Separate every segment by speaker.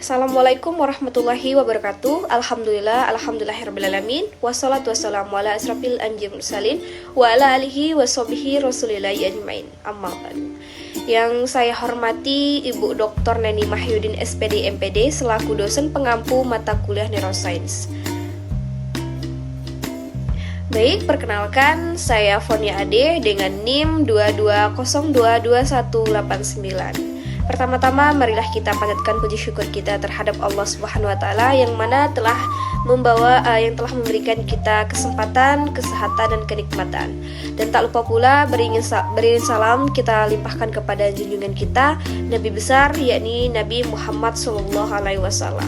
Speaker 1: Assalamualaikum warahmatullahi wabarakatuh. Alhamdulillahirrabbilalamin. Wassalatu wassalamu ala asrafil anbiya'i mursalin wa ala alihi washabihi rasulillahi ajmain. Amma ba'du. Yang saya hormati Ibu Dr. Neni Mahyudin SPD MPD selaku dosen pengampu mata kuliah Neuroscience. Baik, perkenalkan saya Fonia Ade dengan NIM 22022189. Pertama-tama marilah kita panjatkan puji syukur kita terhadap Allah Subhanahu wa taala yang mana telah memberikan kita kesempatan, kesehatan dan kenikmatan. Dan tak lupa pula beriring salam kita limpahkan kepada junjungan kita Nabi besar yakni Nabi Muhammad SAW.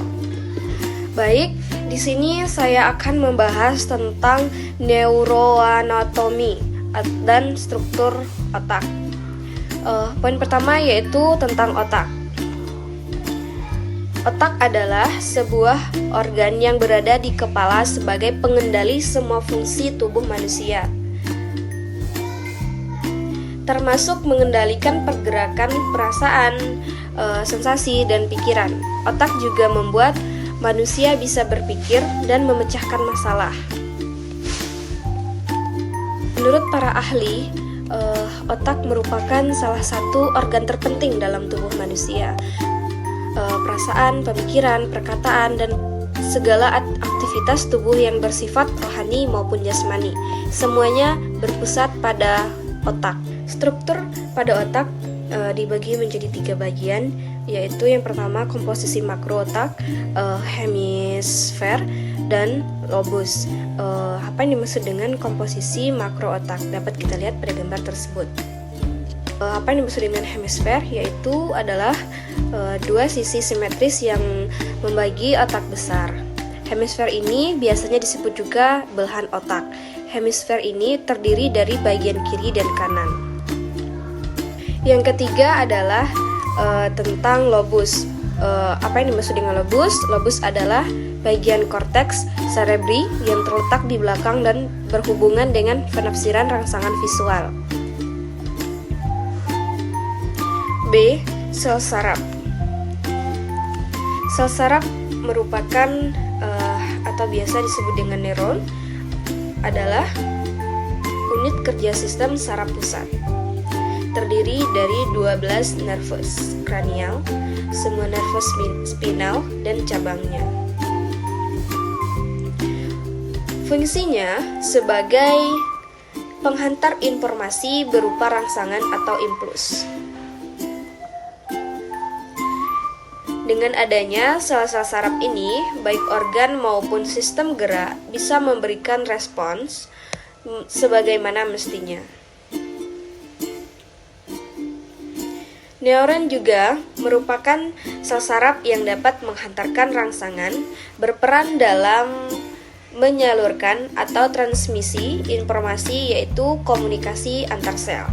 Speaker 1: Baik, di sini saya akan membahas tentang neuroanatomi dan struktur otak. Poin pertama yaitu tentang otak. Otak adalah sebuah organ yang berada di kepala sebagai pengendali semua fungsi tubuh manusia, termasuk mengendalikan pergerakan, perasaan, sensasi, dan pikiran. Otak juga membuat manusia bisa berpikir dan memecahkan masalah. Menurut para ahli, otak merupakan salah satu organ terpenting dalam tubuh manusia. Perasaan, pemikiran, perkataan, dan segala aktivitas tubuh yang bersifat rohani maupun jasmani, semuanya berpusat pada otak. Struktur pada otak dibagi menjadi 3 bagian, yaitu yang pertama komposisi makro otak, hemisfer, dan lobus. Apa yang dimaksud dengan komposisi makro otak dapat kita lihat pada gambar tersebut. Apa yang dimaksud dengan hemisfer yaitu adalah 2 sisi simetris yang membagi otak besar. Hemisfer ini biasanya disebut juga belahan otak. Hemisfer ini terdiri dari bagian kiri dan kanan. Yang ketiga adalah tentang lobus. Apa yang dimaksud dengan lobus? Lobus adalah bagian korteks cerebri yang terletak di belakang dan berhubungan dengan penafsiran rangsangan visual. B. Sel saraf. Sel saraf merupakan atau biasa disebut dengan neuron, adalah unit kerja sistem saraf pusat. Terdiri dari 12 nervus kranial, semua nervus spinal, dan cabangnya. Fungsinya sebagai penghantar informasi berupa rangsangan atau impuls. Dengan adanya sel-sel saraf ini, baik organ maupun sistem gerak bisa memberikan respons sebagaimana mestinya. Neuron juga merupakan sel saraf yang dapat menghantarkan rangsangan, berperan dalam menyalurkan atau transmisi informasi yaitu komunikasi antar sel.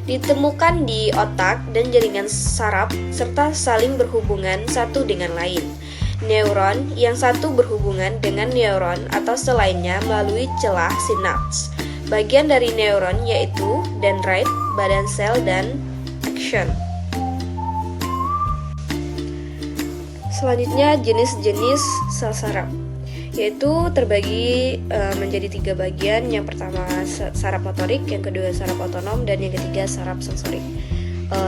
Speaker 1: Ditemukan di otak dan jaringan saraf serta saling berhubungan satu dengan lain. Neuron yang satu berhubungan dengan neuron atau sel lainnya melalui celah sinaps. Bagian dari neuron yaitu dendrit, badan sel, dan action. Selanjutnya jenis-jenis sel saraf, yaitu terbagi menjadi 3 bagian. Yang pertama saraf motorik, yang kedua saraf otonom, dan yang ketiga saraf sensorik.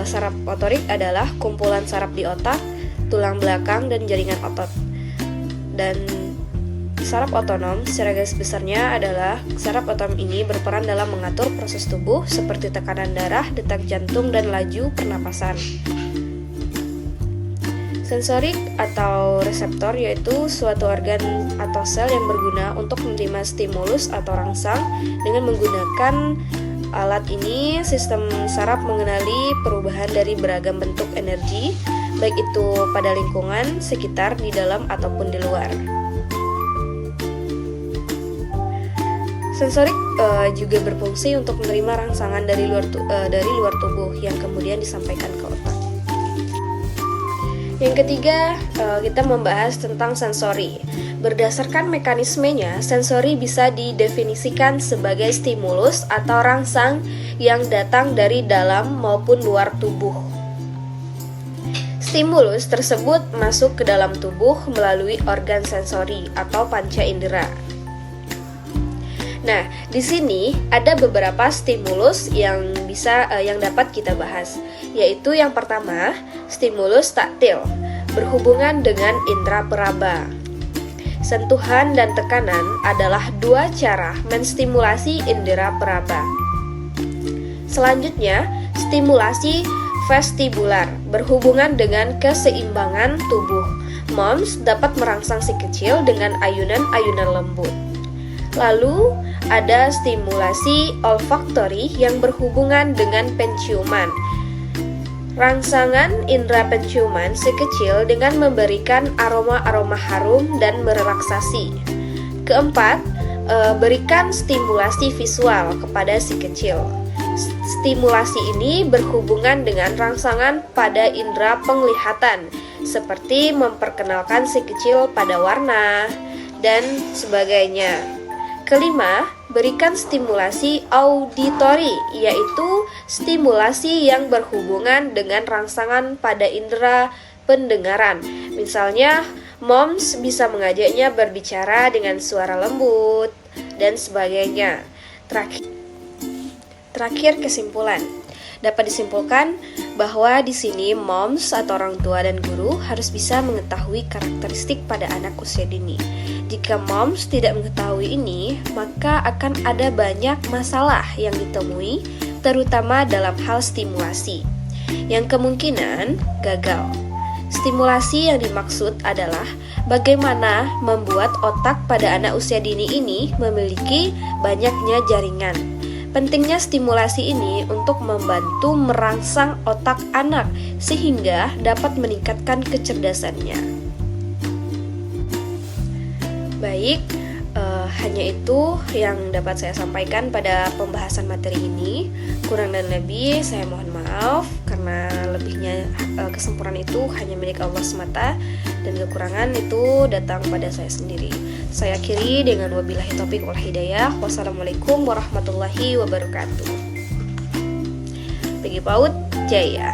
Speaker 1: Saraf motorik adalah kumpulan saraf di otak, tulang belakang, dan jaringan otot. Dan saraf otonom secara garis besarnya adalah saraf otonom ini berperan dalam mengatur proses tubuh seperti tekanan darah, detak jantung, dan laju pernapasan. Sensorik atau reseptor yaitu suatu organ atau sel yang berguna untuk menerima stimulus atau rangsang. Dengan menggunakan alat ini, sistem saraf mengenali perubahan dari beragam bentuk energi, baik itu pada lingkungan sekitar, di dalam ataupun di luar. Sensorik juga berfungsi untuk menerima rangsangan dari luar tubuh yang kemudian disampaikan ke otak. Yang ketiga, kita membahas tentang sensori. Berdasarkan mekanismenya, sensori bisa didefinisikan sebagai stimulus atau rangsang yang datang dari dalam maupun luar tubuh. Stimulus tersebut masuk ke dalam tubuh melalui organ sensori atau panca indera. Nah, di sini ada beberapa stimulus yang dapat kita bahas, yaitu yang pertama, stimulus taktil, berhubungan dengan indera peraba. Sentuhan dan tekanan adalah dua cara menstimulasi indera peraba. Selanjutnya, stimulasi vestibular, berhubungan dengan keseimbangan tubuh. MOMS dapat merangsang si kecil dengan ayunan-ayunan lembut. Lalu, ada stimulasi olfaktori yang berhubungan dengan penciuman. Rangsangan indera penciuman si kecil dengan memberikan aroma-aroma harum dan merelaksasi. Keempat, berikan stimulasi visual kepada si kecil. Stimulasi ini berhubungan dengan rangsangan pada indera penglihatan, seperti memperkenalkan si kecil pada warna dan sebagainya. Kelima, berikan stimulasi auditori, yaitu stimulasi yang berhubungan dengan rangsangan pada indera pendengaran. Misalnya, MOMS bisa mengajaknya berbicara dengan suara lembut dan sebagainya. Terakhir kesimpulan. Dapat disimpulkan bahwa di sini MOMS atau orang tua dan guru harus bisa mengetahui karakteristik pada anak usia dini. Jika MOMS tidak mengetahui ini, maka akan ada banyak masalah yang ditemui, terutama dalam hal stimulasi, yang kemungkinan gagal. Stimulasi yang dimaksud adalah bagaimana membuat otak pada anak usia dini ini memiliki banyaknya jaringan. Pentingnya stimulasi ini untuk membantu merangsang otak anak sehingga dapat meningkatkan kecerdasannya. Baik, hanya itu yang dapat saya sampaikan pada pembahasan materi ini. Kurang dan lebih saya mohon maaf karena lebihnya kesempurnaan itu hanya milik Allah semata dan kekurangan itu datang pada saya sendiri. Saya akhiri dengan wabillahi taufiq wal hidayah. Wassalamualaikum warahmatullahi wabarakatuh. Peggy PAUD Jaya.